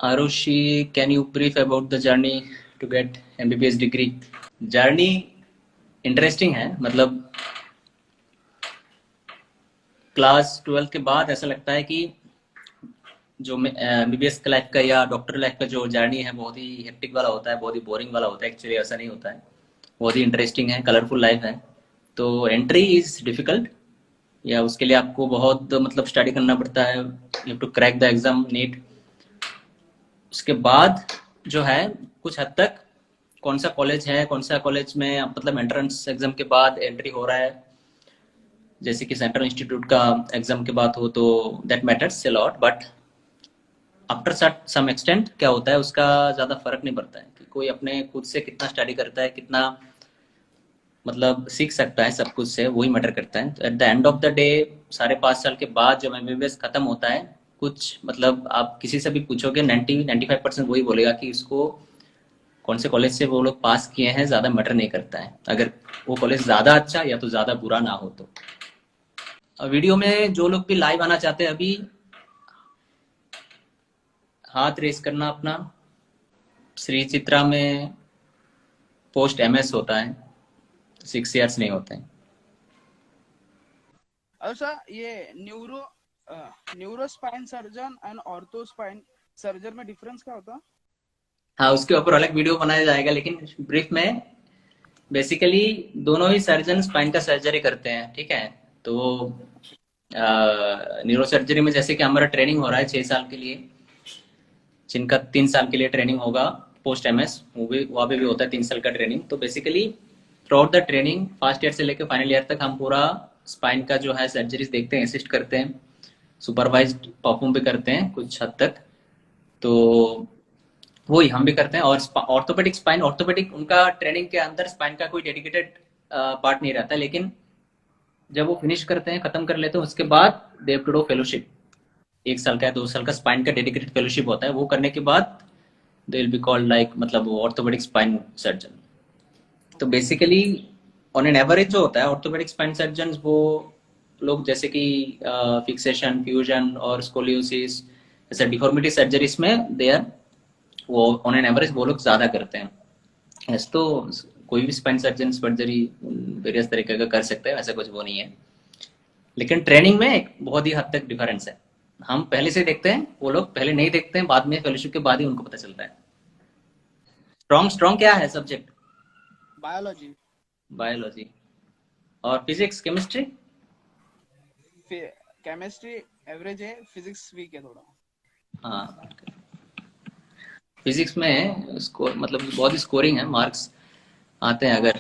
Arushi, can you brief about the journey to get MBBS degree? Journey interesting है, मतलब class 12 के बाद ऐसा लगता है कि जो MBBS का लाइफ का या डॉक्टर लाइफ का जो जर्नी है बहुत ही हेक्टिक वाला होता है, बहुत ही बोरिंग वाला होता है। एक्चुअली ऐसा नहीं होता है, बहुत ही इंटरेस्टिंग है, कलरफुल लाइफ है। तो एंट्री इज डिफिकल्ट, या उसके लिए आपको बहुत मतलब स्टडी करना पड़ता है। You have to crack the exam NEET. उसके बाद जो है कुछ हद तक कौन सा कॉलेज है, कौन सा कॉलेज में मतलब एंट्रेंस एग्जाम के बाद एंट्री हो रहा है, जैसे कि सेंट्रल इंस्टीट्यूट का एग्जाम के बाद हो, तो that matters a lot. But after some extent क्या होता है, उसका ज़्यादा फर्क नहीं पड़ता है कि कोई अपने खुद से कितना स्टडी करता है, कितना मतलब सीख सकता है, सब कुछ से वही मैटर करता है। तो at the end of the day साढ़े 5 साल के बाद जब MBBS खत्म होता है, कुछ मतलब आप किसी से भी पूछोगे 95% वही बोलेगा कि इसको कौन से कॉलेज से वो लोग पास किए हैं ज़्यादा मैटर नहीं करता है, अगर वो कॉलेज ज़्यादा अच्छा या तो ज़्यादा बुरा ना हो तो। वीडियो में जो लोग भी लाइव आना चाहते हैं अभी हाथ रेस करना अपना। श्री चित्रा में पोस्ट MS होता है, 6 years नहीं होते हैं। अच्छा, ये neuro spine surgeon and ortho spine surgeon में डिफरेंस क्या होता? हाँ, उसके ऊपर अलग वीडियो बनाया जाएगा, लेकिन ब्रीफ में बेसिकली दोनों ही सर्जन स्पाइन का सर्जरी करते हैं, ठीक है। तो न्यूरो सर्जरी में जैसे कि हमारा ट्रेनिंग हो रहा है 6 साल के लिए, जिनका 3 साल के लिए ट्रेनिंग होगा पोस्ट MS, वो भी वहाँ पे भी होता है 3 साल का ट्रेनिंग। तो basically through out the training first year से लेकर फाइनल ईयर तक हम पूरा स्पाइन का जो है सर्जरीज देखते हैं, असिस्ट करते हैं, सुपरवाइज्ड परफॉर्म भी करते हैं कुछ हद तक। तो वही हम भी करते हैं। और ऑर्थोपेडिक स्पाइन, ऑर्थोपेडिक उनका ट्रेनिंग के अंदर स्पाइन का कोई डेडिकेटेड पार्ट नहीं रहता, लेकिन जब वो फिनिश करते हैं, खत्म कर लेते हैं, उसके बाद they have to do fellowship. 1 साल का या 2 साल का स्पाइन का डेडिकेटेड फेलोशिप होता है, वो करने के बाद they will be called like मतलब वो ऑर्थोपेडिक स्पाइन सर्जन। तो बेसिकली ऑन एन एवरेज जो होता है ऑर्थोपेडिक स्पाइन सर्जन, वो लोग जैसे कि फिक्सेशन, फ्यूजन और स्कोलियोसिस ऐसे डिफॉर्मिटी सर्जरीज में दे आर, वो ऑन एन एवरेज वो लोग ज्यादा करते हैं। यस, तो कोई भी स्पाइन सर्जन सर्जरी वेरियस तरीके का कर सकते हैं, ऐसा कुछ वो नहीं है। लेकिन ट्रेनिंग में एक बहुत ही हद तक डिफरेंस है। हम पहले से देखते हैं, वो लोग पहले नहीं देखते हैं, बाद में फेलोशिप के बाद ही उनको पता चलता है। स्ट्रॉन्ग स्ट्रॉन्ग क्या है सब्जेक्ट? बायोलॉजी। बायोलॉजी और फिजिक्स, केमिस्ट्री। केमिस्ट्री एवरेज है, फिजिक्स वीक है थोड़ा। हाँ, फिजिक्स में स्कोर मतलब बहुत ही स्कोरिंग है, मार्क्स आते हैं अगर।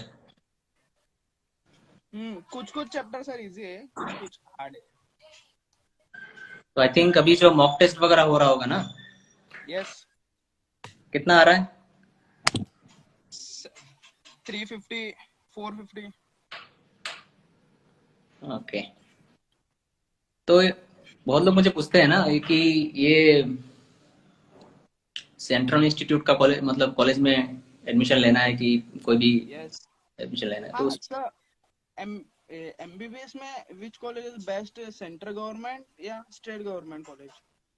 कुछ कुछ चैप्टर सर इजी है, कुछ कुछ हार्ड है। तो आई थिंक अभी जो मॉक टेस्ट वगैरह हो रहा होगा ना, यस। कितना आ रहा है? 350, 450। ओके। तो बहुत लोग मुझे पूछते हैं ना कि ये सेंट्रल इंस्टीट्यूट का कॉलेज मतलब कॉलेज में एडमिशन लेना है कि कोई भी यस। एडमिशन लेना है, तो हाँ सर, एम MBBS में which college is best, central government या स्टेट गवर्नमेंट कॉलेज?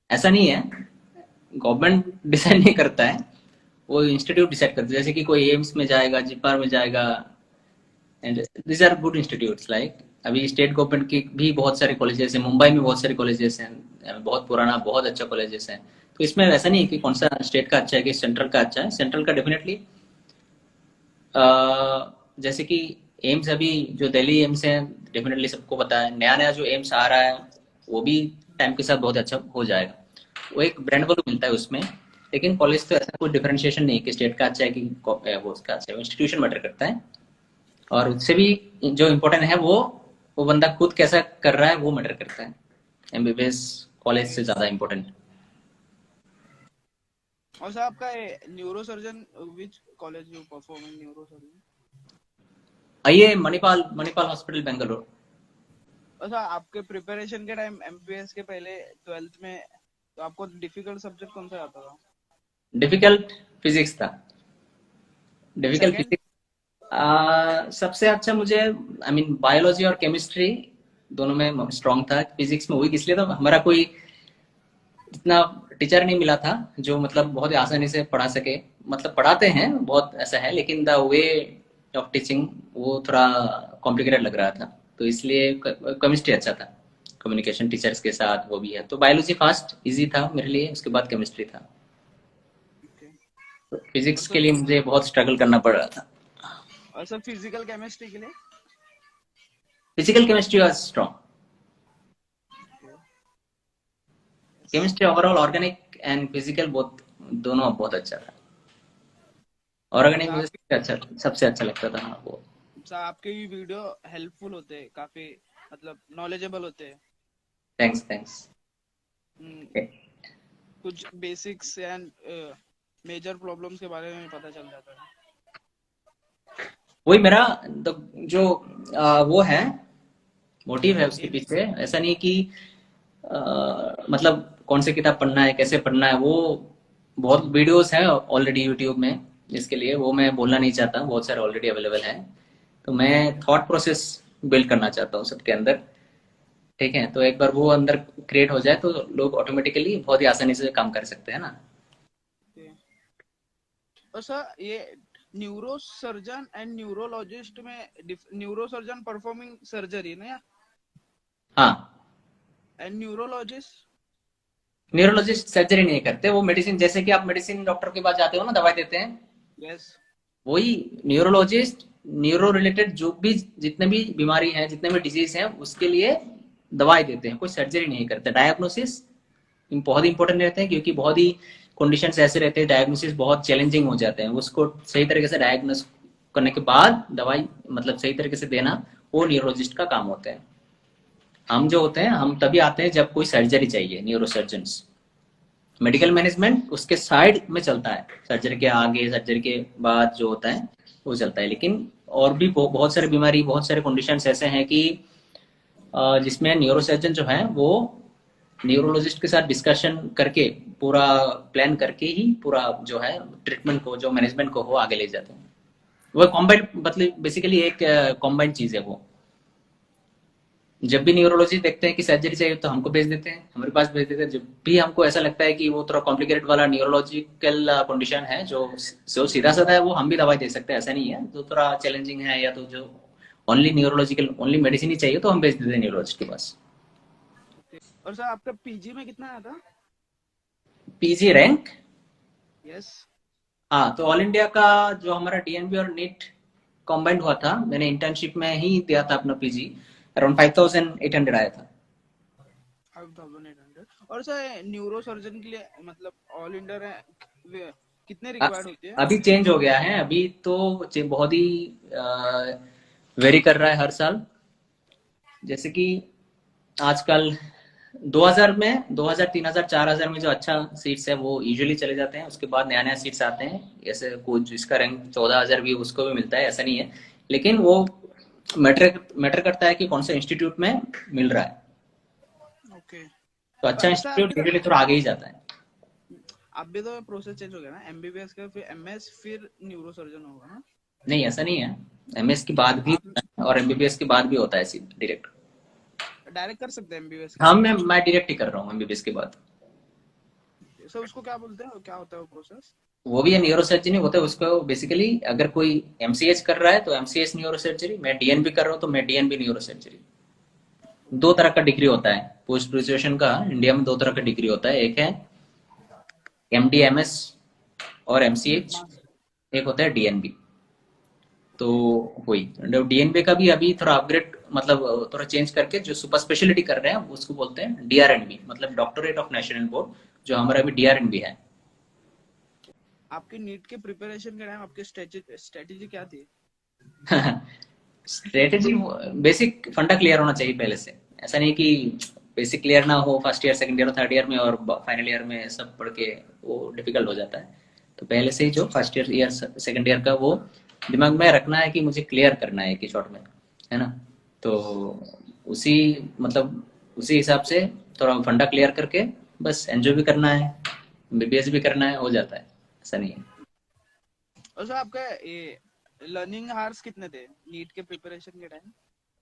ऐसा नहीं है, गवर्नमेंट डिसाइड नहीं करता है, वो इंस्टीट्यूट डिसाइड करता है। जैसे कि कोई एम्स में जाएगा, जिपार में जाएगा, and this are good institutes. Like अभी स्टेट गवर्नमेंट की भी बहुत सारे कॉलेजेस हैं, मुंबई में बहुत सारे कॉलेजेस हैं, बहुत पुराना बहुत अच्छा कॉलेजेस हैं। तो इसमें वैसा नहीं है कि कौन सा स्टेट का अच्छा है कि सेंट्रल का अच्छा है। सेंट्रल का डेफिनेटली जैसे कि एम्स अभी जो दिल्ली एम्स है, डेफिनेटली सबको पता है। नया नया जो एम्स आ रहा है वो भी टाइम के साथ बहुत अच्छा हो जाएगा, वो एक ब्रांड वैल्यू मिलता है उसमें। लेकिन कॉलेज तो ऐसा कोई डिफरेंशिएशन नहीं कि स्टेट का अच्छा है कि वो उसका अच्छा है, इंस्टीट्यूशन मैटर करता है। और उससे भी जो इम्पोर्टेंट है वो बंदा खुद कैसा कर रहा है वो मैटर करता है, MBBS कॉलेज से ज्यादा इम्पोर्टेंट। और सर आपका neuro surgeon which college you perform in neuro surgeon? आइए मणिपाल, मणिपाल हॉस्पिटल बेंगलोर। अच्छा, आपके प्रिपरेशन के टाइम MBBS के पहले 12th में तो आपको डिफिकल्ट सब्जेक्ट कौन सा आता था? डिफिकल्ट फिजिक्स था, डिफिकल्ट सेकंड? फिजिक्स। सबसे अच्छा मुझे आई मीन बायोलॉजी और केमिस्ट्री दोनों में स्ट्रांग था। फिजिक्स में वीक इसलिए था, हमारा कोई इतना टीचर नहीं मिला था जो मतलब बहुत ही आसानी से पढ़ा सके। मतलब पढ़ाते हैं बहुत ऐसा है, लेकिन द वे ऑफ टीचिंग वो थोड़ा कॉम्प्लिकेटेड लग रहा था। तो इसलिए केमिस्ट्री अच्छा था, कम्युनिकेशन टीचर्स के साथ वो भी है। तो बायोलॉजी फास्ट इजी था मेरे लिए, उसके बाद केमिस्ट्री था। ओके। तो और फिजिक्स के सर लिए मुझे बहुत स्ट्रगल करना पड़ रहा था। फिजिकल केमिस्ट्री के लिए? Physical chemistry was strong. Yes. Chemistry overall organic and physical both, दोनों बहुत अच्छा था। ऑर्गेनिक सर मुझे आपके सबसे अच्छा लगता था, हाँ वो। सर आपके भी वीडियो हेल्पफुल होते हैं, काफी मतलब नॉलेजेबल होते हैं। Thanks thanks. हम्म, कुछ बेसिक्स एंड मेजर प्रॉब्लम्स के बारे में पता चल जाता है। वही मेरा जो वो है, मोटिव है उसके एम। पीछे। ऐसा नहीं कि मतलब कौन सी किताब पढ़ना है, कैसे पढ़ना है, वो बहुत वीडियोस है ऑलरेडी यूट्यूब में। इसके लिए वो मैं बोलना नहीं चाहता, बहुत सारे ऑलरेडी अवेलेबल है। तो मैं थॉट प्रोसेस बिल्ड करना चाहता हूँ सबके अंदर। ठीक है, तो एक बार वो अंदर क्रिएट हो जाए तो लोग ऑटोमेटिकली बहुत ही आसानी से काम कर सकते हैं ना। और सर ये न्यूरो सर्जन एंड न्यूरोलॉजिस्ट में न्यूरो सर्जन परफॉर्मिंग सर्जरी ना, हाँ, एंड न्यूरोलॉजिस्ट? न्यूरोलॉजिस्ट सर्जरी नहीं करते, वो मेडिसिन, जैसे कि आप मेडिसिन डॉक्टर के पास जाते हो ना, दवाई देते हैं, यस। वही न्यूरोलॉजिस्ट न्यूरो रिलेटेड जो भी जितने भी बीमारी है, जितने भी डिजीज हैं, उसके लिए दवाई देते हैं, कोई सर्जरी नहीं करते। डायग्नोसिस बहुत इंपॉर्टेंट रहते हैं, क्योंकि बहुत ही कंडीशंस ऐसे रहते हैं, डायग्नोसिस बहुत चैलेंजिंग हो जाते हैं। उसको सही तरीके से डायग्नोस करने के बाद दवाई मतलब सही तरीके से देना, वो न्यूरोलॉजिस्ट का काम होता है। हम जो होते हैं, हम तभी आते हैं जब कोई सर्जरी चाहिए, न्यूरोसर्जन। मेडिकल मैनेजमेंट उसके साइड में चलता है, सर्जरी के आगे, सर्जरी के बाद जो होता है वो चलता है। लेकिन और भी बहुत सारी बीमारी, बहुत सारे कंडीशंस ऐसे हैं कि जिसमें न्यूरोसर्जन जो है वो न्यूरोलॉजिस्ट के साथ डिस्कशन करके, पूरा प्लान करके ही पूरा जो है ट्रीटमेंट को, जो मैनेजमेंट को वो आगे ले जाते हैं। वो कॉम्बाइंड, मतलब बेसिकली एक कॉम्बाइंड चीज है वो। जब भी न्यूरोलॉजी देखते हैं कि सर्जरी चाहिए तो हमको भेज देते हैं, हमारे पास भेज देते हैं। जब भी हमको ऐसा लगता है कि वो थोड़ा कॉम्प्लिकेटेड वाला न्यूरोलॉजिकल कंडीशन है, जो सीधा साधा है, वो हम भी दवाई दे सकते हैं, ऐसा नहीं है। जो थोड़ा चैलेंजिंग है या तो जो ओनली न्यूरोलॉजिकल, ओनली मेडिसिन ही चाहिए, तो हम भेज देते हैं न्यूरोलॉजिस्ट के पास। और सर आपका पीजी में कितना आया था? PG rank, yes. हाँ, तो ऑल इंडिया का जो हमारा डीएनबी और नीट कॉम्बाइंड हुआ था, मैंने इंटर्नशिप में ही दिया था अपना पीजी, अराउंड 5800 आया था। 5800। और सर न्यूरो सर्जन के लिए मतलब ऑल इंडिया कितने अ- रिक्वायर्ड होती है? अभी चेंज हो गया है, अभी तो बहुत ही वेरी कर रहा है हर साल। जैसे कि आजकल 2000 में, 2000, 3000, 4000 में जो अच्छा सीट्स है वो यूजुअली चले जाते हैं। उसके बाद नया नया सीट्स आते हैं, जैसे कुछ जिसका रैंक 14000 भी, उसको भी मिलता है, ऐसा नहीं है। लेकिन वो मैटर करता है कि कौन सा इंस्टीट्यूट में मिल रहा है। ओके। तो अच्छा सर इंस्टीट्यूट आपका यूजुअली थोड़ा आगे ही जाता है। अब भी तो प्रोसेस चेंज हो गया ना, एमबीबीएस का फिर एमएस फिर न्यूरो सर्जन होगा ना? नहीं, ऐसा नहीं है, एमएस के बाद भी आप होता है और एमबीबीएस के बाद भी होता है सीट डायरेक्ट। डायरेक्ट कर सकते हैं एमबीबीएस के हाँ, बाद? मैं डायरेक्ट ही कर रहा हूँ एमबीबीएस के बाद। सर उसको क्या बोलते हैं, क्या होता है वो प्रोसेस? वो भी न्यूरो सर्जरी होता है उसको बेसिकली। अगर कोई एमसीएच कर रहा है तो एमसीएच न्यूरो सर्जरी, मैं डीएनबी कर रहा हूँ तो मैं डीएनबी न्यूरो सर्जरी। दो ओके। तरह का डिग्री होता है पोस्ट ग्रेजुएशन का, इंडिया में दो तरह का डिग्री होता है। एक है एमडीएमएस और एमसीएच, एक होता है डीएनबी। तो ओके। वही डीएनबी का भी अभी थोड़ा अपग्रेड, मतलब थोड़ा चेंज करके जो सुपर स्पेशलिटी कर रहे हैं उसको बोलते हैं डीआरएनबी, मतलब डॉक्टरेट ऑफ नेशनल बोर्ड, जो हमारा अभी डीआरएनबी है। आपकी नीट के प्रिपरेशन के टाइम आपकी स्ट्रेटेजी क्या थी? स्ट्रेटेजी, बेसिक फंडा क्लियर होना चाहिए पहले से। ऐसा नहीं कि बेसिक क्लियर ना हो first year, second year, third year में, और फाइनल ईयर में सब पढ़ के वो डिफिकल्ट हो जाता है। तो पहले से ही जो first year year second year का वो दिमाग में रखना है कि मुझे क्लियर करना है कि शॉर्ट में, है ना। तो उसी मतलब उसी हिसाब से थोड़ा फंडा क्लियर करके बस एंजॉय भी करना है, बीबीएस भी करना है, हो जाता है, ऐसा नहीं है। और सर आपका ये लर्निंग आवर्स कितने थे नीट के प्रिपरेशन के टाइम?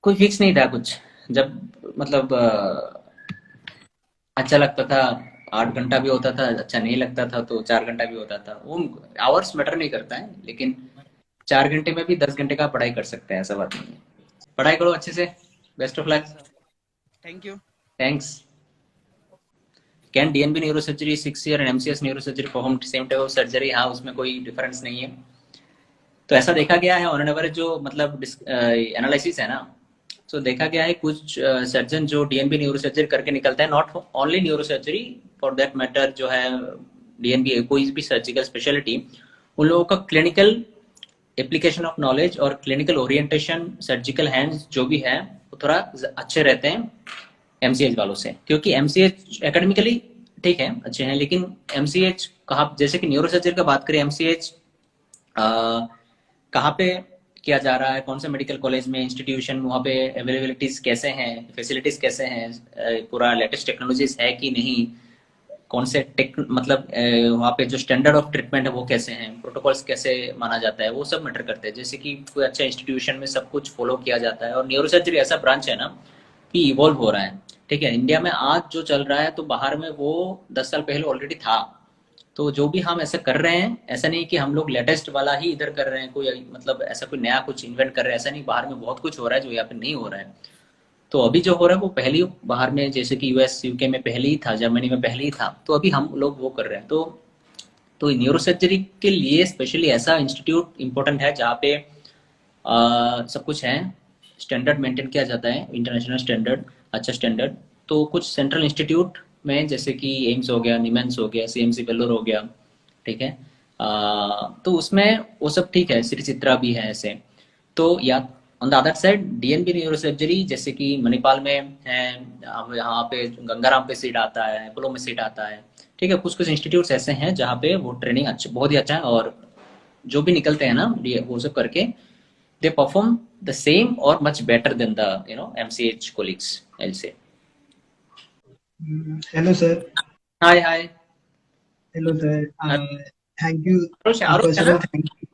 कोई फिक्स नहीं था कुछ। जब मतलब अच्छा लगता था 8 घंटा भी होता था, अच्छा नहीं लगता था तो 4 घंटा भी होता था, वो आवर्स मैटर नहीं करता है, लेकिन 4 घंटे में भी 10 घंटे का पढ़ाई कर सकते हैं, ऐसा बात नहीं है। पढ़ाई करो अच्छे से। Best of luck. Sir thank you. Thanks. Can DNB neurosurgery 6 year and MCS neurosurgery perform same type of surgery? हाँ, उसमें कोई डिफरेंस नहीं है। तो ऐसा देखा गया है ऑन एन एवरेज, जो मतलब एनालिसिस है ना, तो देखा गया है कुछ सर्जन जो डीएनबी न्यूरोसर्जरी करके निकलता है, not only neurosurgery, for that matter जो है डीएनबी कोई भी सर्जिकल स्पेशलिटी, उन लोगों का क्लिनिकल एप्लीकेशन ऑफ नॉलेज और क्लिनिकल ओरिएंटेशन, सर्जिकल हैंड्स जो भी है, वो थोड़ा अच्छे रहते हैं एमसीएच वालों से, क्योंकि एमसीएच एकेडमिकली ठीक है, अच्छे हैं, लेकिन एमसीएच कहाँ, जैसे कि न्यूरोसर्जरी का बात करें, एमसीएच कहाँ पे किया जा रहा है, कौन से मेडिकल कॉलेज में, इंस्टीट्यूशन, वहाँ पे अवेलेबिलिटीज कैसे हैं, फैसिलिटीज कैसे हैं, पूरा लेटेस्ट टेक्नोलॉजीज है कि नहीं, कौन से टेक मतलब वहाँ पे जो स्टैंडर्ड ऑफ ट्रीटमेंट है वो कैसे हैं, प्रोटोकॉल्स कैसे माना जाता है, वो सब मैटर करते हैं। जैसे कि कोई अच्छा इंस्टीट्यूशन में सब कुछ फॉलो किया जाता है, और न्यूरोसर्जरी ऐसा ब्रांच है ना कि इवॉल्व हो रहा है। ठीक है, इंडिया में आज जो चल रहा है तो बाहर में वो 10 साल पहले ऑलरेडी था। तो जो भी हम ऐसा कर रहे हैं, ऐसा नहीं कि हम लोग लेटेस्ट वाला ही इधर कर रहे हैं, कोई मतलब ऐसा कोई नया कुछ इन्वेंट कर रहे हैं, ऐसा नहीं। बाहर में बहुत कुछ हो रहा है जो यहाँ पे नहीं हो रहा है। तो अभी जो हो रहा है वो पहले ही बाहर में, जैसे कि यूएस यूके में पहले ही था, जर्मनी में पहले ही था, तो अभी हम लोग वो कर रहे हैं। तो न्यूरोसर्जरी के लिए स्पेशली ऐसा इंस्टीट्यूट इम्पोर्टेंट है जहाँ पे सब कुछ है, स्टैंडर्ड मेंटेन किया जाता है, इंटरनेशनल स्टैंडर्ड, अच्छा स्टैंडर्ड। तो कुछ सेंट्रल इंस्टीट्यूट में, जैसे कि एम्स हो गया, निमेंस हो गया, सीएमसी वेल्लोर हो गया, ठीक है, तो उसमें वो सब ठीक है, श्री चित्रा भी है ऐसे। तो या on the other side DNB neurosurgery, जैसे कि मणिपाल में है, अब यहाँ पे गंगाराम पे सीट आता है, अपोलो में सीट आता है, ठीक है। कुछ कुछ इंस्टीट्यूट्स ऐसे हैं जहाँ पे वो ट्रेनिंग अच्छा, बहुत ही अच्छा है, और जो भी निकलते हैं ना वो सब करके, they perform the same or much better than the MCH colleagues, I'll say. Hello, sir. Hi, hi. Hello, sir. Uh, Thank you. Aarush, Aarush First है of all, ना? thank you.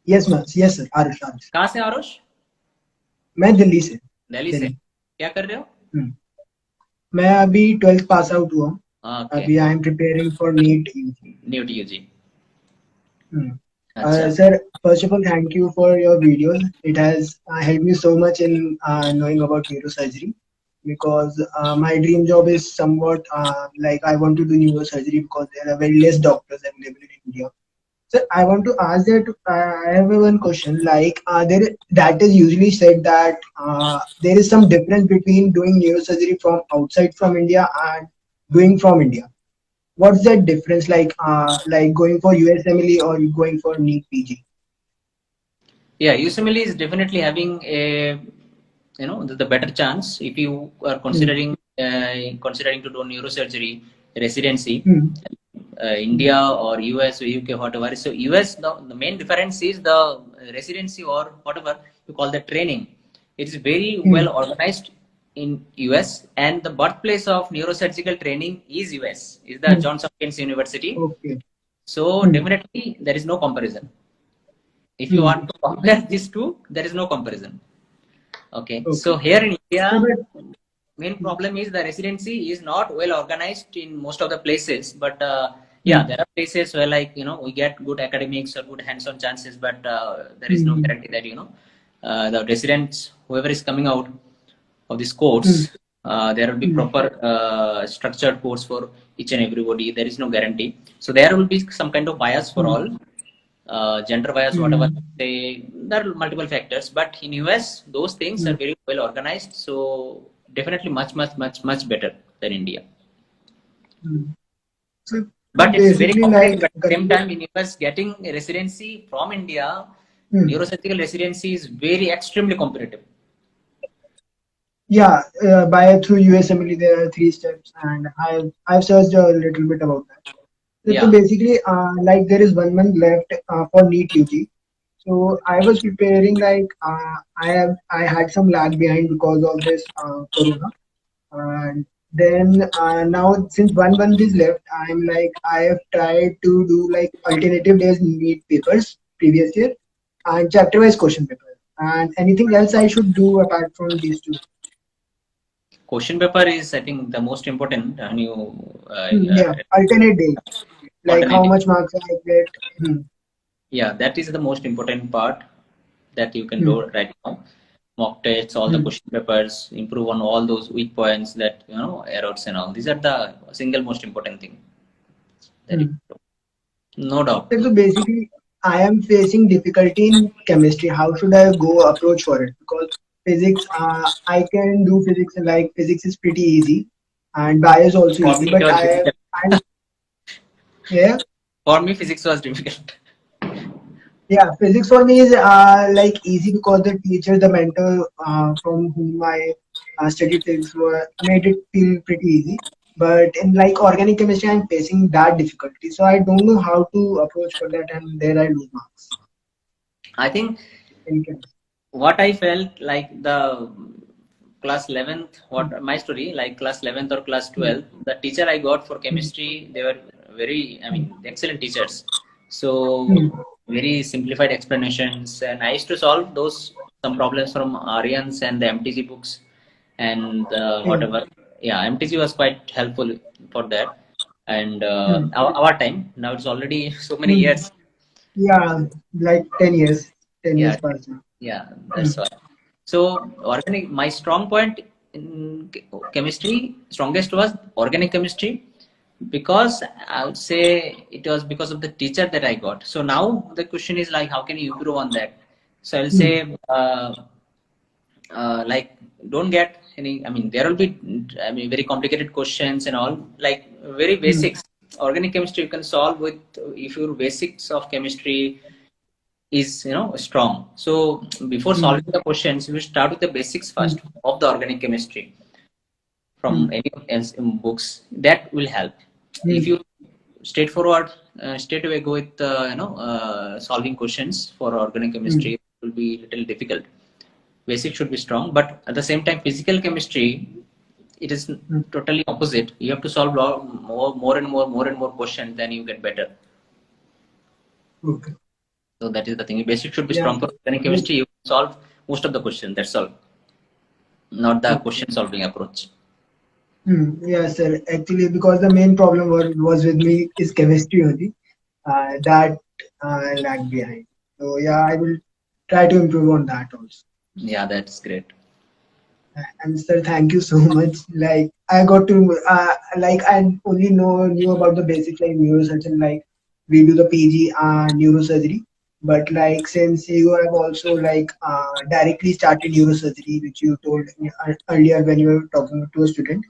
Yes, ma'am. Yes, sir. Arush, Arush. कहाँ से आरुष? मैं दिल्ली से. दिल्ली से। क्या कर रहे हो? मैं अभी 12th पास आउट हुआ हूँ. Okay. अभी I am preparing for NEET UG. New to UG. Sir, first of all, thank you for your videos. It has helped me so much in knowing about neurosurgery, because my dream job is somewhat like I want to do neurosurgery because there are very less doctors available in India. Sir, I want to ask that I have one question. Like, that is usually said that there is some difference between doing neurosurgery from outside from India and doing from India. What's that difference? Like going for USMLE or going for NEET PG? Yeah, USMLE is definitely having a the better chance if you are considering considering to do neurosurgery residency. India or US or UK, whatever. So US, the main difference is the residency or whatever you call the training. It is very well organized in US, and the birthplace of neurosurgical training is US, is the Johns Hopkins University. Okay. So definitely there is no comparison. If you want to compare these two, there is no comparison. Okay. So here in India, main problem is the residency is not well organized in most of the places, but yeah, there are places where, like, we get good academics or good hands-on chances, but there is no guarantee that the residents, whoever is coming out of this course, there will be proper structured course for each and everybody. There is no guarantee, so there will be some kind of bias for all, gender bias, whatever. There are multiple factors, but in US those things are very well organized, so definitely much better than India. So, but it's very competitive. At the same time, in US, getting a residency from India, neurosurgical residency is very extremely competitive. Yeah, through USMLE there are 3 steps, and I've searched a little bit about that. So basically, like, there is 1 month left for NEET UG. So I was preparing, like, I had some lag behind because of this corona, and then now since 1 month is left, I'm like, I have tried to do like alternative days NEET papers previous year and chapter wise question papers, and anything else I should do apart from these two. question paper is, I think, the most important when you Yeah, alternate days. Like how alternate. much marks I get. Yeah, that is the most important part that you can do right now. Mock tests, all the question papers, improve on all those weak points, that errors and all. These are the single most important thing that you can do. No doubt. So basically, I am facing difficulty in chemistry. How should I go approach for it? Because physics, I can do physics. Like physics is pretty easy, and bio is also For easy. me, it But was difficult. I'm yeah, For me, physics was difficult. yeah. Physics for me is like easy because the teacher, the mentor from whom I studied physics made it feel pretty easy. But in like organic chemistry, I'm facing that difficulty. So I don't know how to approach for that, and there I lose marks I think in chemistry. what I felt like the class 11th, what my story, like class 11th or class 12th, the teacher I got for chemistry, they were very, I mean, excellent teachers. So very simplified explanations, and I used to solve those some problems from Aryan's and the MTG books and whatever. Yeah, MTG was quite helpful for that. And our time, now it's already so many years. Yeah, like 10 years. 10 Yeah, years past now. yeah, that's why. So organic, my strong point in chemistry, strongest was organic chemistry, because I would say it was because of the teacher that I got. So now the question is like, how can you improve on that? So I'll say, like, don't get any. I mean, there will be, I mean, very complicated questions and all. Like very basics. Organic chemistry you can solve with, if your basics of chemistry is strong. So before solving the questions, you start with the basics first of the organic chemistry from any else in books. That will help. If you straightforward straight away go with solving questions for organic chemistry, it will be little difficult. Basic should be strong, but at the same time, physical chemistry, it is totally opposite. You have to solve more and more questions, then you get better. Okay. So that is the thing. Basic should be Yeah. strong for organic chemistry. You solve most of the questions. That's all. Not the question solving approach. Yeah, sir. Actually, because the main problem was with me is chemistry only. That I lag behind. So yeah, I will try to improve on that also. Yeah, that's great. And sir, thank you so much. Like I got to like I only knew about the basics like neurosurgeon, like we do the PG neurosurgery. But like since you have also like directly started neurosurgery, which you told me earlier when you were talking to a student.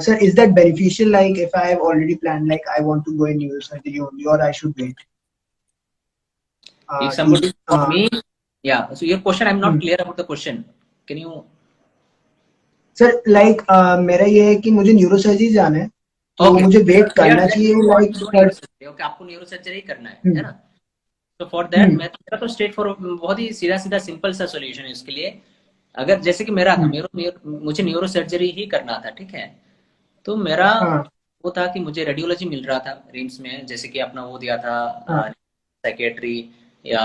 Sir, is that beneficial? Like if I have already planned, like I want to go in neurosurgery only, or I should wait? If somebody for me, yeah. So your question, I'm not clear about the question. Can you? Sir like मेरा ये है कि मुझे neurosurgery जाना है तो मुझे wait करना चाहिए लाइक ओके आपको न्यूरोसर्जरी करना है ना? तो फॉर दैट मेरा तो स्ट्रेट फॉर बहुत ही सीधा सीधा सिंपल सा सॉल्यूशन है इसके लिए. अगर जैसे कि मेरा था मुझे न्यूरोसर्जरी ही करना था, ठीक है, तो मेरा वो था कि मुझे रेडियोलॉजी मिल रहा था रिम्स में, जैसे कि अपना वो दिया था साइकेट्री या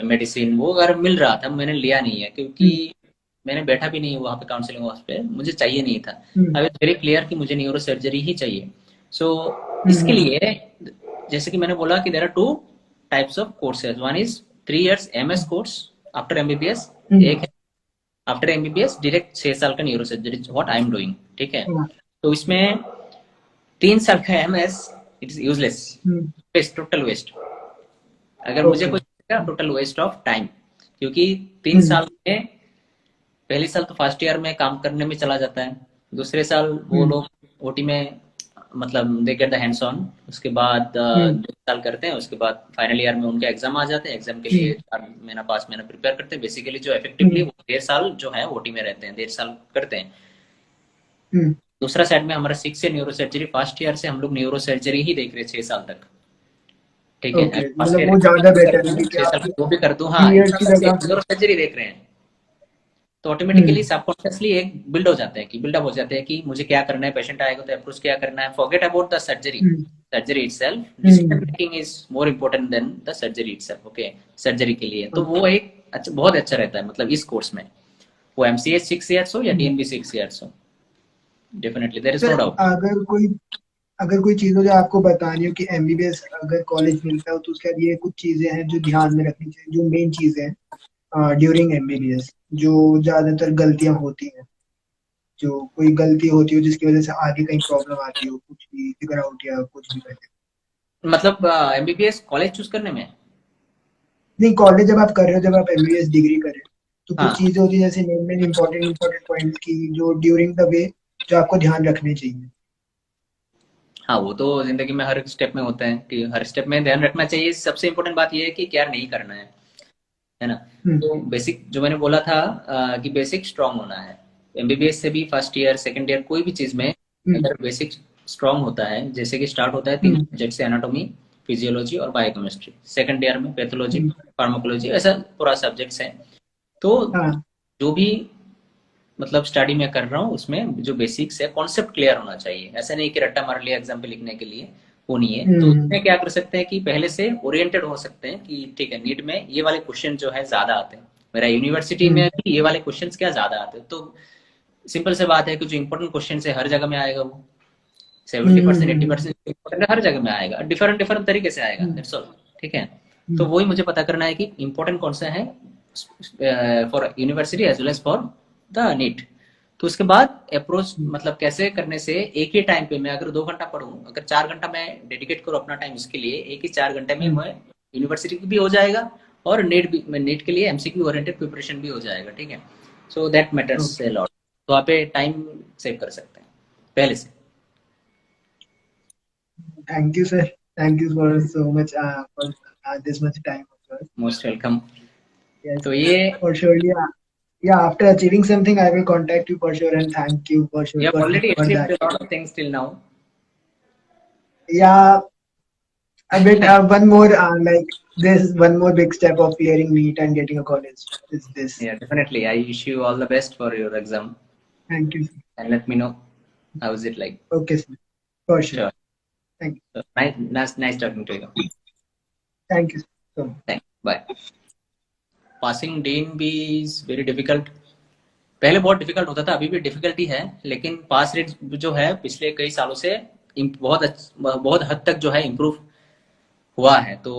मेडिसिन, वो अगर मिल रहा था मैंने लिया नहीं है क्योंकि मैंने बैठा भी नहीं वहां पे काउंसलिंग हाउस पे, मुझे चाहिए नहीं था. आई वाज वेरी क्लियर कि मुझे न्यूरो सर्जरी ही चाहिए. सो इसके लिए जैसे कि मैंने बोला कि there are 2 types of courses. One is 3 years MS course after MBBS, एक है आफ्टर MBBS डायरेक्ट 6 साल का neuro surgery, what I am doing, ठीक है. तो इसमें 3 साल का MS it is useless, waste, total waste. अगर मुझे कोई टोटल वेस्ट ऑफ टाइम, क्योंकि 3 साल में पहले साल तो फर्स्ट ईयर में काम करने में चला जाता है, दूसरे साल वो लोग ओटी में मतलब they get the hands on, उसके बाद 2 साल करते हैं, उसके बाद फाइनल ईयर में उनके एग्जाम आ जाते हैं. एग्जाम के लिए 4 महीना 5 महीना प्रिपेयर करते हैं. बेसिकली जो इफेक्टिवली वो 1.5 साल जो है ओटी में रहते हैं, 1.5 साल करते हैं. दूसरा साइड में हमारा 6 year neuro surgery, first year से हम लोग न्यूरो सर्जरी ही देख रहे हैं 6 साल तक, ठीक है. मतलब वो ज्यादा बेटर है कि 6 साल वो भी कर दूं, हाँ, न्यूरो सर्जरी देख रहे हैं तो ऑटोमेटिकली सबकॉन्शियसली एक बिल्ड हो जाते हैं कि बिल्डअप हो जाते हैं कि मुझे क्या करना है, पेशेंट आएगा तो अप्रोच क्या करना है. Forget about the surgery, surgery itself, decision making is more important then the surgery itself. Okay, surgery के लिए तो वो एक अच्छा, बहुत अच्छा रहता है. मतलब इस कोर्स में वो MCH 6 years हो या DNB 6 years हो, definitely there is no sir doubt. अगर कोई चीज हो जो आपको बतानी हो कि एमबीबीएस अगर कॉलेज मिलता हो तो उसके लिए कुछ चीजें हैं जो ध्यान में रखनी चाहिए, जो मेन चीजें हैं ड्यूरिंग एमबीबीएस, जो ज्यादातर गलतियां होती हैं, जो कोई गलती होती हो जिसकी वजह से आगे कहीं प्रॉब्लम आती हो, कुछ भी फिगर आउट या कुछ भी करने। मतलब एमबीबीएस कॉलेज चूज करने में। नहीं, कॉलेज जब आप कर रहे हो, जब आप एमबीबीएस डिग्री कर रहे हो, तो कुछ हाँ चीजें होती है जैसे मेन इंपॉर्टेंट पॉइंट की जो ड्यूरिंग द वे जो आपको ध्यान रखने चाहिए। हाँ, वो तो जिंदगी में हर स्टेप में होता है कि हर स्टेप में ध्यान रखना चाहिए। सबसे इम्पोर्टेंट बात ये है कि क्या नहीं करना है ना। हम्म तो बेसिक जो मैंने बोला था कि बेसिक स्ट्रांग होना है। एमबीबीएस से भी फर्स्ट ईयर सेकंड ईयर कोई भी चीज में हम्म अगर बेसिक स्ट्रांग होता है, जैसे कि स्टार्ट होता है 3 हम्म सब्जेक्ट से, एनाटॉमी, फिजियोलॉजी और बायोकेमिस्ट्री। सेकंड ईयर में पैथोलॉजी, हम्म, फार्माकोलॉजी, ऐसा पूरा सब्जेक्ट्स है। तो हाँ जो भी मतलब स्टडी में कर रहा हूँ उसमें जो बेसिक्स है, कॉन्सेप्ट क्लियर होना चाहिए। ऐसा नहीं कि रट्टा मार लिया एग्जाम पे लिखने के लिए, वो नहीं है। तो हम्म उसमें क्या कर सकते हैं कि पहले से ओरिएंटेड हो सकते हैं कि ठीक है, नीट में ये वाले क्वेश्चन जो है ज्यादा आते हैं, मेरा यूनिवर्सिटी में हम्म भी ये वाले क्वेश्चन क्या ज्यादा आते हैं। तो सिंपल से बात है कि जो इंपॉर्टेंट क्वेश्चन है हर जगह में आएगा, वो 70% 80% इंपॉर्टेंट हर जगह में आएगा, डिफरेंट डिफरेंट तरीके से आएगा, हम्म दैट्स ऑल। ठीक है। तो हम्म वही मुझे पता करना है कि इंपॉर्टेंट कौन सा है for university as well as for the NEET. तो उसके बाद अप्रोच हम्म मतलब कैसे करने से एक ही टाइम पे मैं अगर 2 घंटा पढ़ूं, अगर 4 घंटा मैं डेडिकेट करूं अपना टाइम इसके लिए, एक ही 4 घंटे में हम्म, मैं यूनिवर्सिटी की भी हो जाएगा और नीट के लिए एमसीक्यू ओरिएंटेड प्रिपरेशन भी हो जाएगा। ठीक है। So that matters okay. A lot. तो आप टाइम सेव कर सकते हैं पहले से। Thank you sir, thank you for so much for this much time of yours. Most welcome. Yes, तो ये for surely. Yeah, after achieving something, I will contact you for sure and thank you for you sure have already for achieved that. a lot of things till now. Yeah, a bit. Like this one more big step of clearing NEET and getting a college is this. Yeah, definitely. I wish you all the best for your exam Thank you, sir. and let me know how is it like. Okay, sir. For sure. Sure. Thank you. So, nice talking to you. Thank you, sir. So much. Thanks. Bye. Passing dean भी is very difficult. पहले बहुत difficult होता था, अभी भी difficulty है, लेकिन पास rate जो है पिछले कई सालों से बहुत हद तक जो है इम्प्रूव हुआ है। तो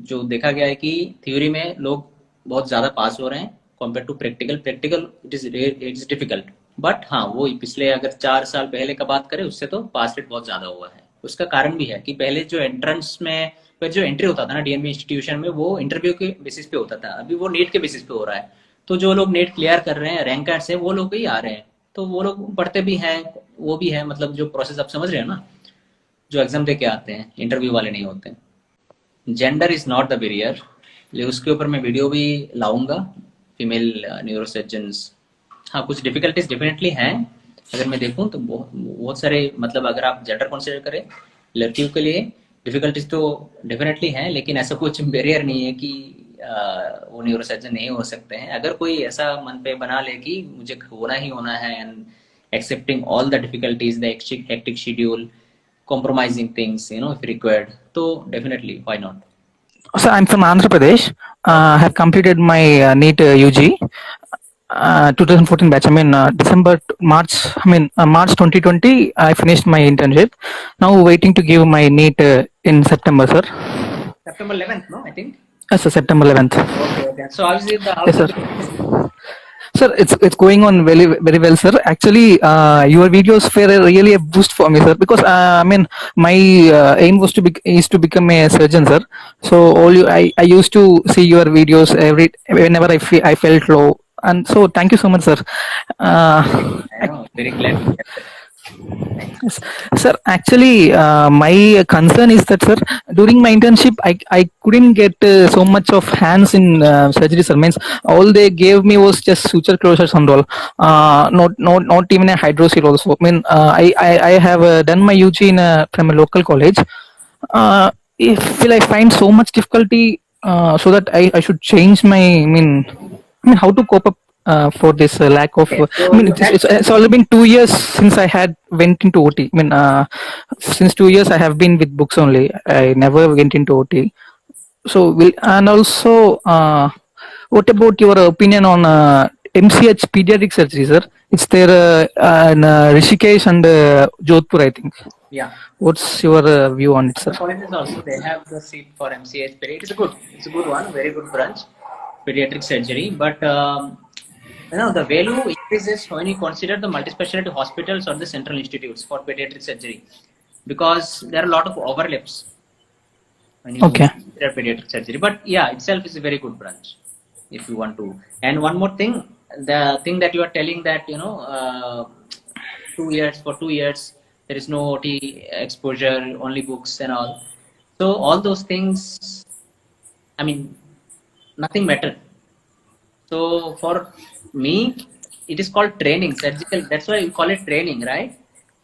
जो देखा गया है कि थ्योरी में लोग बहुत ज्यादा पास हो रहे हैं compare to practical. Practical it is difficult, but हाँ वो पिछले अगर 4 साल पहले का बात करें उससे तो पास रेट बहुत ज्यादा हुआ है। उसका कारण भी है कि पहले जो एंट्रेंस में जो एंट्री होता था ना डीएनबी इंस्टीट्यूशन में, वो इंटरव्यू के बेसिस पे होता था, अभी वो नीट के बेसिस पे हो रहा है। तो जो लोग नेट क्लियर कर रहे हैं रैंकर्स है, वो लोग ही आ रहे हैं। तो वो लोग पढ़ते भी हैं, वो भी है, मतलब जो प्रोसेस आप समझ रहे हो ना, जो एग्जाम दे के आते हैं, इंटरव्यू वाले नहीं होते। Gender is not the barrier, उसके ऊपर मैं वीडियो भी लाऊंगा। फीमेल न्यूरोसर्जन्स, हाँ कुछ डिफिकल्टीज डेफिनेटली हैं। अगर मैं देखूं तो बहुत सारे, मतलब अगर आप जेंडर कंसिडर करें लड़कियों के लिए डिफिकल्टीज तो डेफिनेटली हैं, लेकिन ऐसा कुछ बैरियर नहीं है कि वो न्यूरोसर्जन नहीं हो सकते हैं। अगर कोई ऐसा मन पे बना ले कि मुझे होना ही होना है and accepting all the difficulties, the hectic schedule, compromising things, if required, so definitely why not. So I'm from Andhra Pradesh. I have completed my NEET UG 2014 batch. I mean March 2020. I finished my internship. Now waiting to give my NEET in September, sir. September 11th, no, I think. Yes, sir, September 11th. Okay. So how is it the Yes, sir. Sir, it's going on very very well, sir. Actually, your videos were really a boost for me, sir. Because I mean, my aim was to become a surgeon, sir. So I used to see your videos whenever I felt low, and so thank you so much, sir. I know, very glad to hear that. Yes. Sir, actually, my concern is that, sir, during my internship, I couldn't get so much of hands in surgery, sir. Means all they gave me was just suture closures and all. Not even a hydrocele also. I mean, I have done my UG from a local college. If will I find so much difficulty, so that I should change my. I mean, how to cope up for this lack of. Okay, so I mean, you had, it's only been 2 years since I had went into OT. I mean, since 2 years I have been with books only. I never went into OT. So, and also, what about your opinion on MCH pediatric surgery, sir. It's there in Rishikesh and Jodhpur, I think. Yeah. What's your view on it, sir? The colleges also, they have the seat for MCH. It's a good one, very good branch, pediatric surgery. But the value increases when you consider the multi-specialty hospitals or the central institutes for pediatric surgery, because there are a lot of overlaps when you consider pediatric surgery. But yeah, itself is a very good branch if you want to. And one more thing, the thing that you are telling that 2 years, for 2 years there is no OT exposure, only books and all. So all those things, I mean, nothing matter. So for me, it is called training, surgical. That's why you call it training, right?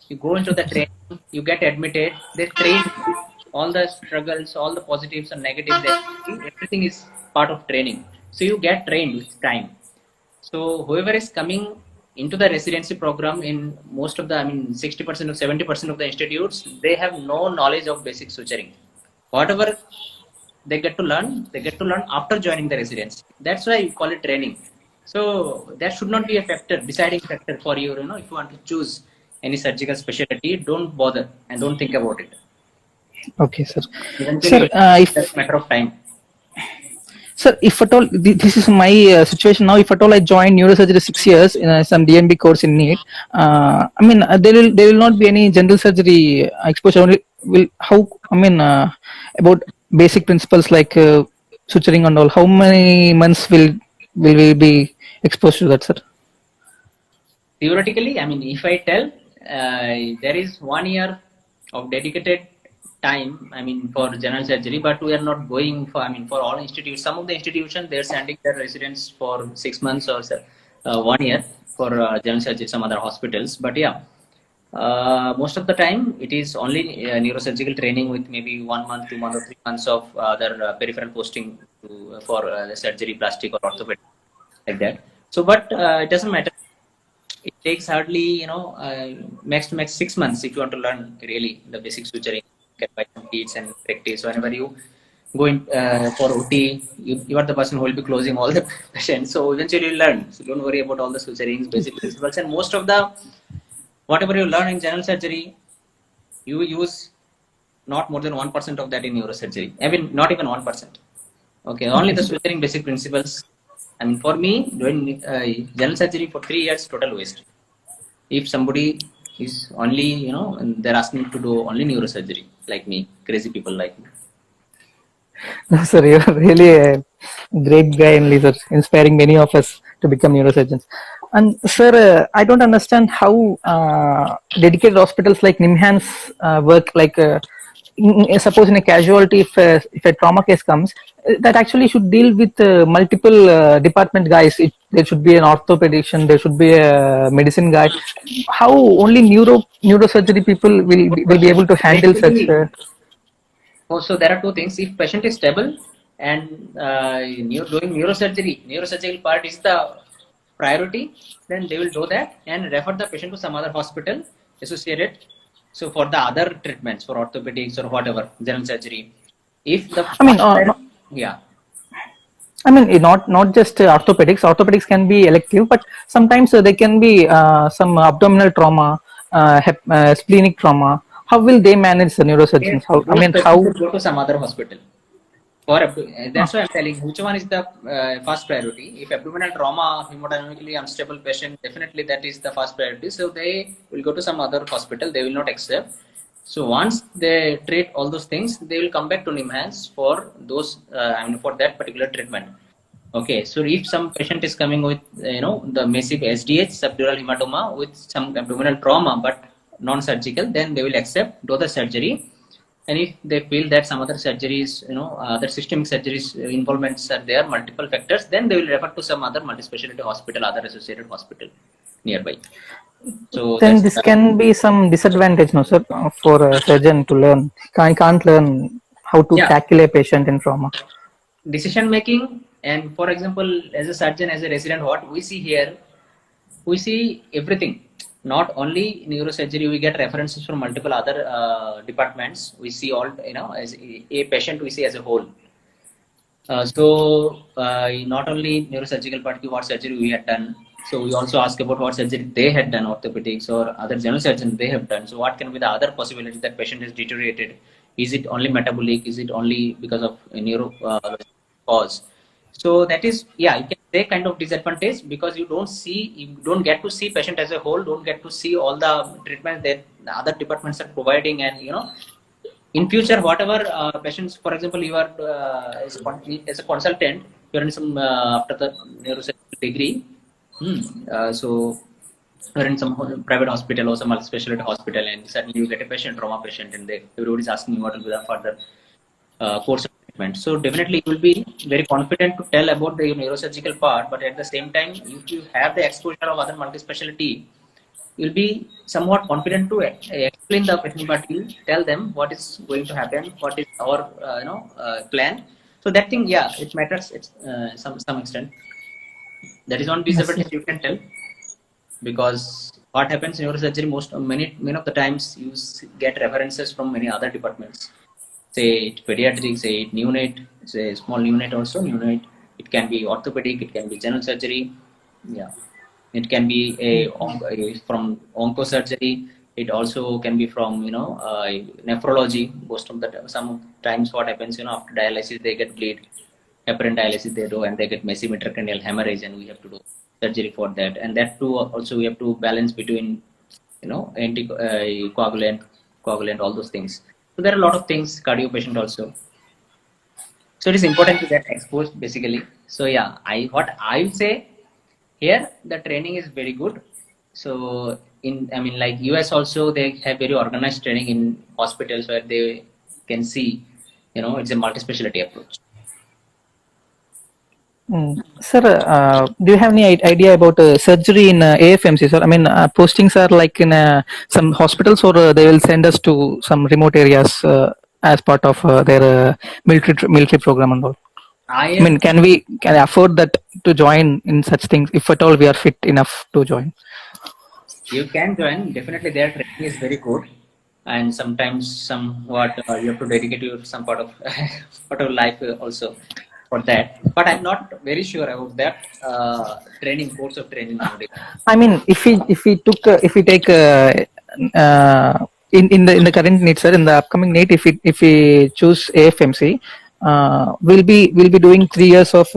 You go into the training, you get admitted, they train you, all the struggles, all the positives and negatives, everything is part of training. So you get trained with time. So whoever is coming into the residency program in most of the, 60% or 70% of the institutes, they have no knowledge of basic suturing. Whatever they get to learn after joining the residency. That's why you call it training. So that should not be a deciding factor for you. If you want to choose any surgical specialty, don't bother and don't think about it. Okay, sir. Eventually, it's a matter of time. Sir, if at all, this is my situation now. If at all I join neurosurgery 6 years in some DNB course in NEET, there will not be any general surgery exposure. Only about basic principles like suturing and all. How many months will we be exposed to that, sir? Theoretically, if I tell, there is 1 year of dedicated time, for general surgery, but we are not going for all institutes. Some of the institutions, they're sending their residents for 6 months or 1 year for general surgery, some other hospitals. But yeah, most of the time it is only neurosurgical training with maybe 1 month, 2 months or 3 months of other peripheral posting for surgery, plastic or orthopedic, like that. So, but it doesn't matter. It takes hardly, max 6 months if you want to learn really the basic suturing. Get by some kits and practice. Whenever you go in for OT, you are the person who will be closing all the patients. So eventually you learn. So don't worry about all the suturings, basic principles. And most of the whatever you learn in general surgery, you use not more than 1% of that in neurosurgery. Not even 1%. Okay, only the suturing basic principles. For me, doing general surgery for 3 years, total waste. If somebody is only, and they're asking to do only neurosurgery, like me, crazy people like me. No, sir, you're really a great guy and leader, inspiring many of us to become neurosurgeons. And sir, I don't understand how dedicated hospitals like NIMHANS work. Like, suppose in a casualty, if a trauma case comes, that actually should deal with multiple department guys. There should be an orthopedician, there should be a medicine guy. How only neurosurgery people will be able to handle such? So there are two things. If patient is stable and doing neurosurgical part is the priority, then they will do that and refer the patient to some other hospital associated. So for the other treatments, for orthopedics or whatever, general surgery, if the not just orthopedics. Orthopedics can be elective, but sometimes they can be some abdominal trauma, splenic trauma. How will they manage the neurosurgeons? How go to some other hospital? That's why I'm telling which one is the first priority. If abdominal trauma, hemodynamically unstable patient, definitely that is the first priority. So they will go to some other hospital. They will not accept. So once they treat all those things, they will come back to NIMHANS for those, for that particular treatment. Okay. So if some patient is coming with, the massive SDH, subdural hematoma with some abdominal trauma, but non-surgical, then they will accept, do the surgery. And if they feel that some other surgeries, other systemic surgeries involvements are there, multiple factors, then they will refer to some other multi-specialty hospital, other associated hospital nearby. So then this can be some disadvantage, no, sir, for a surgeon to learn. I can't learn how to tackle a patient in trauma. Decision making, and for example, as a surgeon, as a resident, what we see here, we see everything. Not only neurosurgery, we get references from multiple other departments. We see all, as a patient, we see as a whole. Not only neurosurgical part, what surgery we had done. So we also ask about what surgery they had done, orthopedics or other general surgeons they have done. So what can be the other possibility that patient is deteriorated? Is it only metabolic? Is it only because of a neuro cause? So that is, yeah, you can say kind of disadvantage because you don't get to see patient as a whole, don't get to see all the treatment that the other departments are providing, and in future whatever patients, for example, you are as a consultant, you're in some after the neurosurgery degree, so you're in some private hospital or some multi-specialty hospital, and suddenly you get a patient, trauma patient, and everybody is asking you what will be the further course of treatment. So definitely you will be very confident to tell about the neurosurgical part, but at the same time, if you have the exposure of other multi-specialty, you'll be somewhat confident to explain the patient, but you tell them what is going to happen, what is our plan. So that thing, yeah, it matters. It's some extent. That is one disadvantage you can tell, because what happens in neurosurgery, many of the times you get references from many other departments. Say it pediatrics, say it neonate, say small neonate also neonate. It can be orthopedic, it can be general surgery. Yeah. It can be from oncosurgery. It also can be from nephrology. Most of the sometimes what happens, after dialysis they get bleed, heparin dialysis they do, and they get massive intracranial hemorrhage, and we have to do surgery for that. And that too also we have to balance between anticoagulant, coagulant, all those things. So there are a lot of things, cardio patient also. So it is important to get exposed basically. So yeah, what I will say here, the training is very good. So like US also, they have very organized training in hospitals where they can see, it's a multi-specialty approach. Sir, do you have any idea about surgery in AFMC, sir? I mean, postings are like in some hospitals, or they will send us to some remote areas as part of their military program and all. I mean, can we afford that to join in such things if at all we are fit enough to join? You can join. Definitely, their training is very good, and sometimes somewhat you have to dedicate your some part of life also for that. But I'm not very sure about that course of training nowadays. I mean, if we take in the current NEET, sir, in the upcoming NEET, if we choose AFMC, we'll be doing 3 years of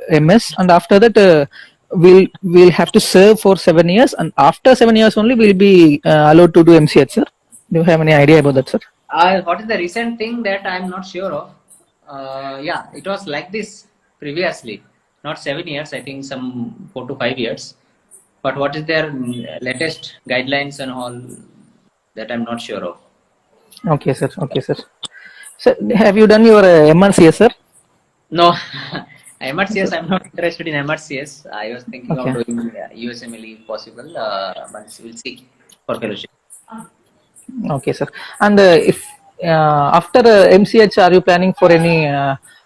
MS, and after that we'll have to serve for 7 years, and after 7 years only we'll be allowed to do MCH, sir. Do you have any idea about that, sir? What is the recent thing that I'm not sure of? Yeah, it was like this previously, not 7 years, I think some 4 to 5 years. But what is their latest guidelines and all, that I'm not sure of. Okay, sir. So, have you done your MRCS, sir? No, MRCS, I'm not interested in MRCS. I was thinking of doing USMLE if possible, but we'll see for fellowship. Okay, sir. And if after MCH, are you planning for any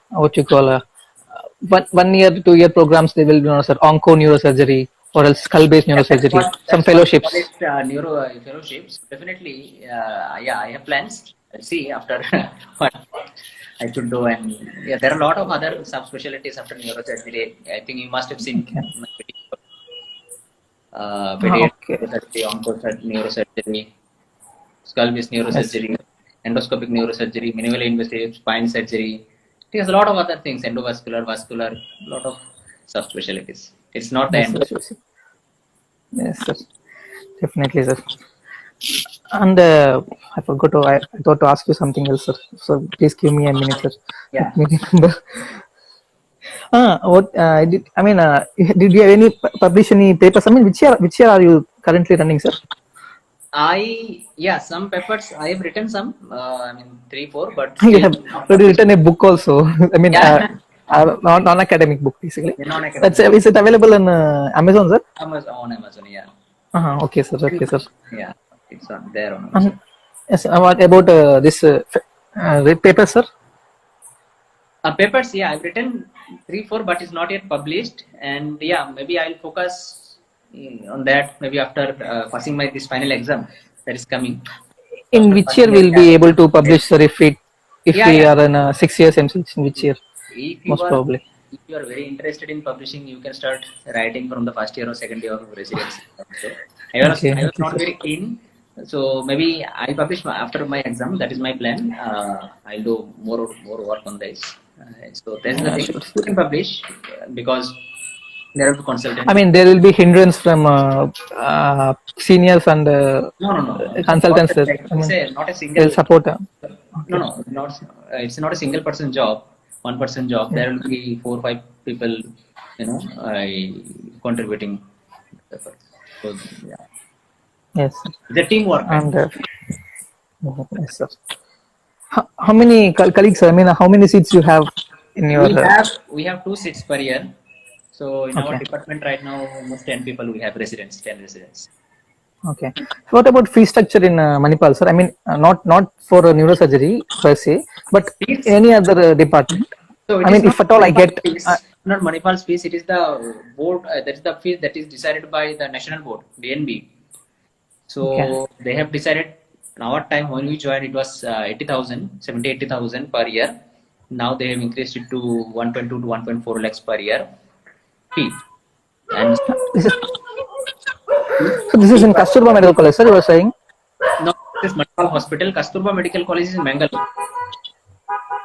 what you call 1 year, 2 year programs? They will be, sir, onco neurosurgery or else skull-based neurosurgery, some fellowships. Neuro fellowships, definitely. Yeah, I have plans. I'll see after what I should do. And yeah, there are a lot of other subspecialties after neurosurgery. I think you must have seen pediatric, neurosurgery, skull-based neurosurgery, endoscopic neurosurgery, minimally invasive spine surgery. There's a lot of other things, endovascular, vascular, a lot of subspecialties. It's not the end. Yes, sir. Definitely, sir. And I forgot to. I thought to ask you something else, sir. So please give me a minute, sir. Yeah. What? Did you have any publish any papers? I mean, which year are you currently running, sir? Some papers I have written some. 3-4, but you have written a book also. I mean, non-academic book basically. Is it available on Amazon, sir? On Amazon, yeah. Okay, sir. Yeah, it's on there on Amazon. Yes. What about this paper, sir? Papers, yeah, I've written 3-4, but it's not yet published. And yeah, maybe I'll focus on that maybe after passing this final exam that is coming. In which year we'll be able to publish, sir? If we are in 6 years MCH, in which year? if you most are probably. if you are very interested in publishing, you can start writing from the first year or second year of residency. So Okay, I was okay, not sir. very keen. So maybe I publish after my exam. That is my plan. I'll do more work on this. So that's the Yeah, thing. sure. You can publish because there are I consultants. mean, there will be hindrance from seniors and No. Not consultants, that sir. like, I mean, not a they'll single. support. No, Okay. not. It's not a single person job. One person job. Yeah. There will be 4 or 5 people. Contributing. So yeah, Yes. it's a teamwork, right? And yes, sir. How many colleagues? I mean, how many seats you have in your? We have 2 seats per year. So in our Okay. department right now, almost 10 people we have residents, 10 residents. Okay. What about fee structure in Manipal, sir? I mean, not for neurosurgery per se, but Fees. any other department. So I it is mean, not if at all I Manipal get, fees, not Manipal's fees. It is the board. That is the fees that is decided by the national board, DNB. okay, So they have decided. In our time when we joined, it was 80,000 per year. Now they have increased it to 1.2 to 1.4 lakhs per year fee. And this is so. This is in Kasturba Medical College, sir. You were saying? no, this is Manipal Hospital. Kasturba Medical College is in Mangalore.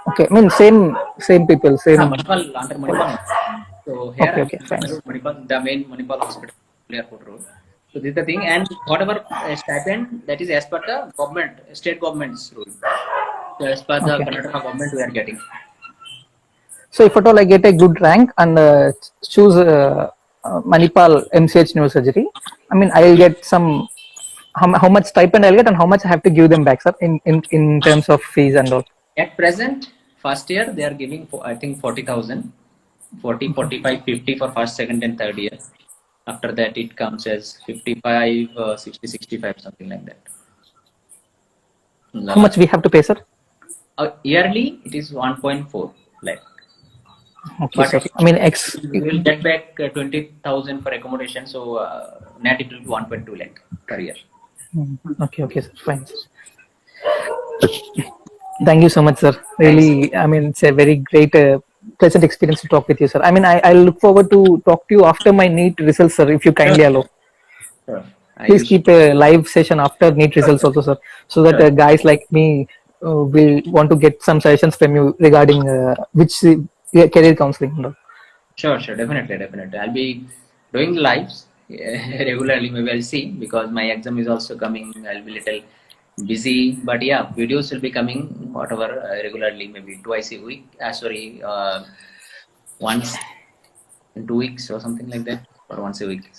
Okay. I mean, same people, same. Manipal, under Manipal. So here, Okay, fine. Manipal, the main Manipal Hospital, Airport Road. So this is the thing, and whatever stipend that is as per the government, state government's rule. So as per the Okay. Karnataka government, we are getting. So if at all I get a good rank and choose Manipal MCH neurosurgery, I mean, I'll get some. How much stipend I'll get and how much I have to give them back, sir, in terms of fees and all. At present, first year they are giving, I think 40,000, 40, 45, 50 for first, second, and third year. After that, it comes as 55, 60, 65, something like that. How much we have to pay, sir? Yearly, it is 1.4 lakh. Okay, But sir. I mean, we will get back 20,000 for accommodation, so net it will be 1.2 lakh per year. Okay, sir. Fine. Thank you so much, sir. Really, I mean, it's a very great, pleasant experience to talk with you, sir. I mean, I look forward to talk to you after my NEET results, sir, if you kindly allow. Sure. Please keep a live session after NEET results also, sir, so that guys like me will want to get some suggestions from you regarding which career counseling and all. Sure, definitely. I'll be doing lives regularly. Maybe I'll see because my exam is also coming. I'll be little busy, but yeah, videos will be coming whatever regularly, maybe twice a week. Once in 2 weeks or something like that, or once a week.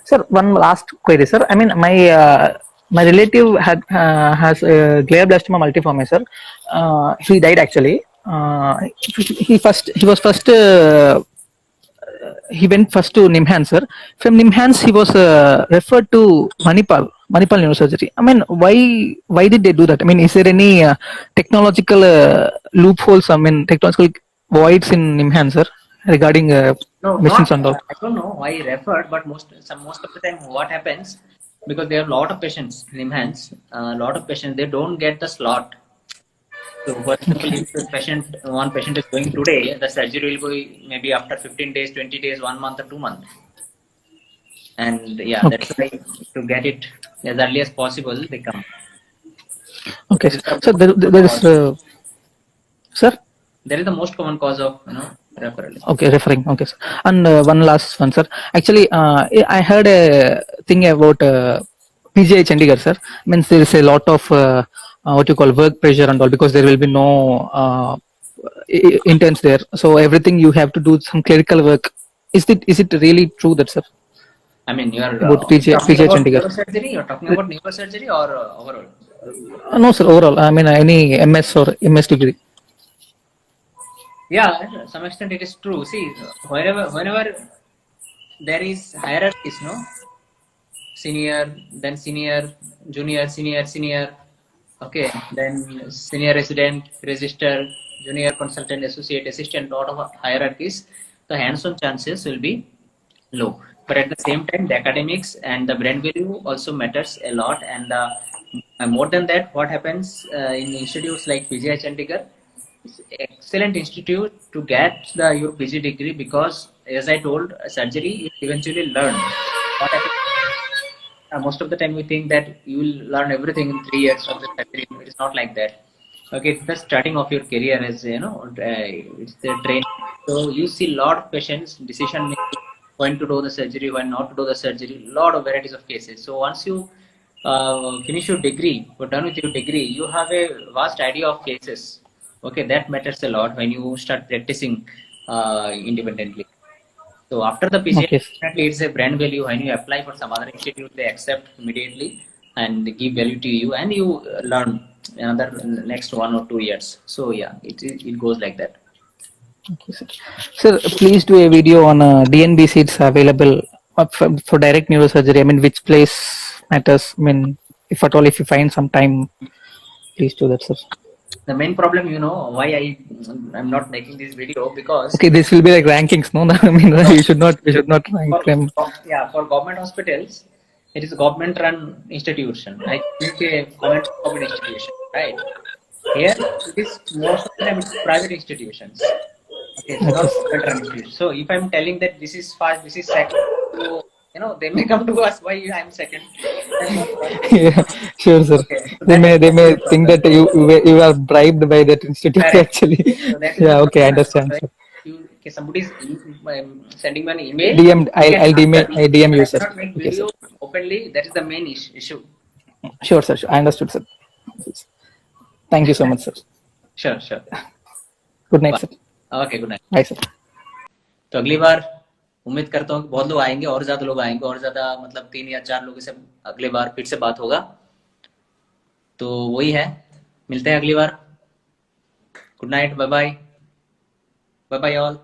Sir, one last query, sir. I mean, my relative has glioblastoma multiforme, sir. He died actually. He went first to Nimhans, sir. From Nimhans, he was referred to Manipal neurosurgery. I mean, why did they do that? I mean, is there any technological loopholes? I mean, technological voids in Nimhans, sir, regarding No, machines not. and all? I don't know why he referred, but most of the time, what happens because there are a lot of patients in hands, a lot of patients they don't get the slot. So, for example, if one patient is going today, the surgery will be maybe after 15 days, 20 days, 1 month, or 2 months. And yeah, that's why to get it as early as possible, they come. Okay, so there is, sir. There is the most common cause of referral. Okay, referring. Okay, sir. And one last one, sir. Actually, I heard a thing about PGI Chandigarh, sir. Means there is a lot of what you call work pressure and all because there will be no interns there. So everything you have to do some clerical work. Is it really true that, sir? I mean, you are About talking PGI about Chandigarh. neurosurgery. You're talking about neurosurgery or overall? No, sir. Overall, I mean any MS or MS degree. Yeah, to some extent it is true. See, whenever there is hierarchies, no, senior, then senior, junior, senior. Okay, then senior resident, register, junior consultant, associate, assistant. Lot of hierarchies. The hands-on chances will be low. But at the same time, the academics and the brand value also matters a lot. And more than that, what happens in institutes like PGI Chandigarh, excellent institute to get your PG degree, because as I told, surgery is eventually learned. What happens, most of the time we think that you will learn everything in 3 years of the surgery. It is not like that. Okay, it's the starting of your career, as you know, it's the training. So you see a lot of patients decision making, when to do the surgery, when not to do the surgery, lot of varieties of cases. So once you finish your degree, you're done with your degree, you have a vast idea of cases. Okay, that matters a lot when you start practicing independently. So after the PCI, Okay. definitely it's a brand value. When you apply for some other institute, they accept immediately and they give value to you, and you learn another next 1 or 2 years. So yeah, it goes like that. Okay, sir. Sir, please do a video on DNB seats available for direct neurosurgery. I mean, which place matters? I mean, if at all, if you find some time, please do that, sir. The main problem, you know, why I'm not making this video, because Okay, this will be like rankings, no? I mean, we should not rank them. for government hospitals, it is a government run institution. I think a government institution, right? Here, it is most of the time it's private institutions. Okay, it's not Okay. government run institution. So if I'm telling that this is first, this is second, so, you know, they may come to us why I'm second. That's not right. Yeah, sure, sir. Okay, so They that may is they may the think problem. that you are bribed by that institute Correct. actually. So that is the Yeah, okay, I problem. understand, Right? sir. Okay, somebody is sending me an email. DM, You can I'll answer me, I DM but you, I sir. cannot make Okay, sir. video openly. That is the main issue. Sure, sir. Sure. I understood, sir. Thank you so much, sir. Sure, sure. Good night, sir. Okay, good night. Bye, sir. तो अगली बार उम्मीद करता हूँ कि बहुत लोग आएंगे, और ज्यादा लोग आएंगे, और ज्यादा मतलब 3 या 4 लोगों से अगली बार फिर से बात होगा. तो वही है, मिलते हैं अगली बार. Good night, bye bye, bye bye all.